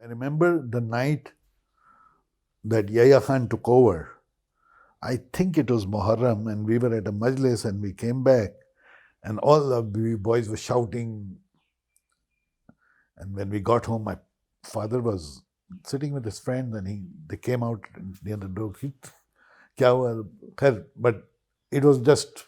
I remember the night that Yahya Khan took over. I think it was Muharram, and we were at a majlis and we came back, and all of the boys were shouting. And when we got home, my father was sitting with his friend, and they came out near the door. Kya hua? Khair, but it was just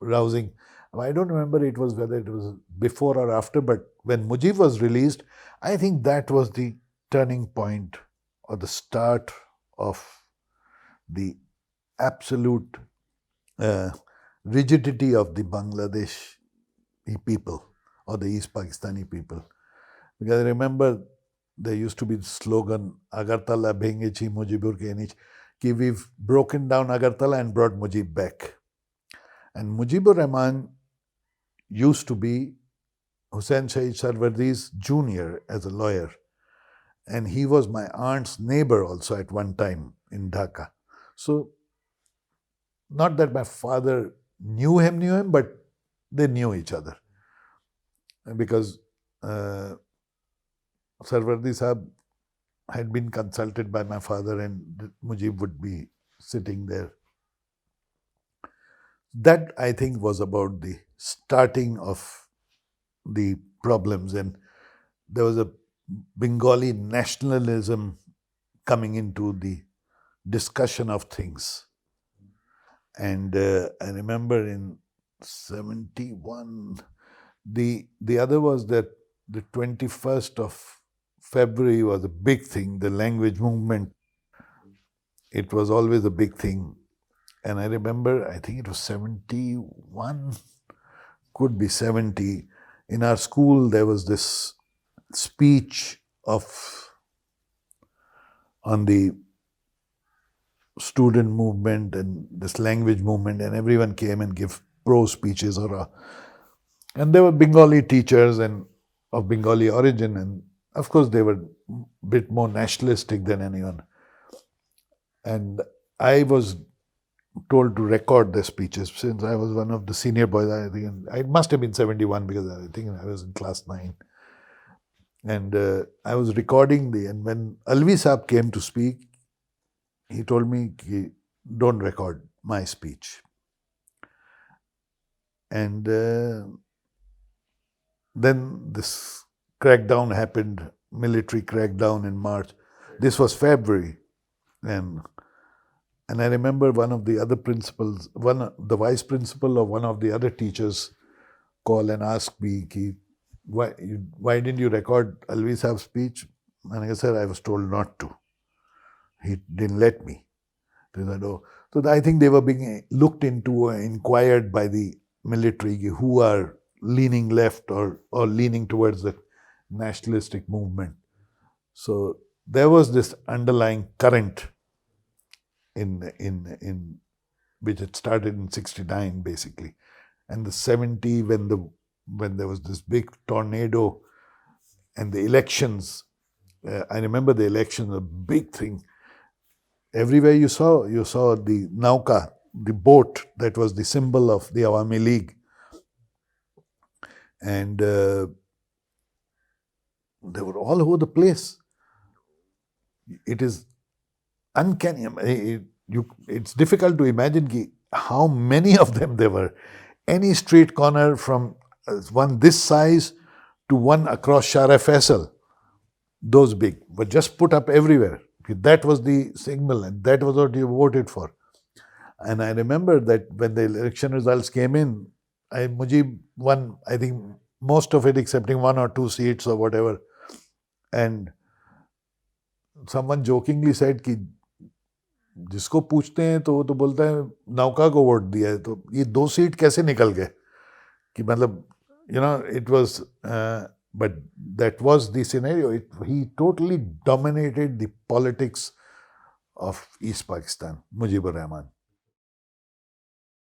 rousing. I don't remember whether it was before or after, but when Mujib was released, I think that was the turning point or the start of the absolute rigidity of the Bangladesh people or the East Pakistani people. Because I remember there used to be the slogan, Agartala bhengechi Mujibur ke nich, ki we've broken down Agartala and brought Mujib back. And Mujibur Rahman used to be Hussain Shahid Sarwardi's junior as a lawyer. And he was my aunt's neighbor also at one time in Dhaka. So, not that my father knew him, but they knew each other. Because Sarwardi Sahab had been consulted by my father, and Mujib would be sitting there. That, I think, was about the starting of the problems, and there was a Bengali nationalism coming into the discussion of things. And I remember in 71, the other was that the 21st of February was a big thing, the language movement. It was always a big thing. And I remember, I think it was 71, could be 70. In our school, there was this speech on the student movement and this language movement, and everyone came and gave pro speeches and there were Bengali teachers and of Bengali origin, and of course they were a bit more nationalistic than anyone. And I was told to record their speeches since I was one of the senior boys. I think it must have been 71 because I think I was in class 9. And I was recording and when Alvi Saab came to speak, he told me, don't record my speech. And then this crackdown happened, military crackdown in March. This was February. And I remember one of the other principals, the vice principal of one of the other teachers call and ask me, why didn't you record Alvi Saab's speech? And I said, I was told not to. He didn't let me. They said, oh. So I think they were being looked into, inquired by the military who are leaning left or leaning towards the nationalistic movement. So there was this underlying current in which had started in 69 basically. And the 70 when there was this big tornado and the elections, I remember the elections, a big thing. Everywhere you saw the Nauka, the boat that was the symbol of the Awami League. And they were all over the place. It is uncanny. It's difficult to imagine how many of them there were. Any street corner from one this size to one across Shara Faisal, those big, were just put up everywhere. That was the signal and that was what you voted for. And I remember that when the election results came in, Mujib won, I think, most of it excepting 1 or 2 seats or whatever. And someone jokingly said कि जिसको पूछते हैं तो वो तो बोलता है नौका को वोट दिया है, तो ये 2 सीट कैसे निकल गए कि मतलब it was but that was the scenario. He totally dominated the politics of East Pakistan, Mujibur Rahman.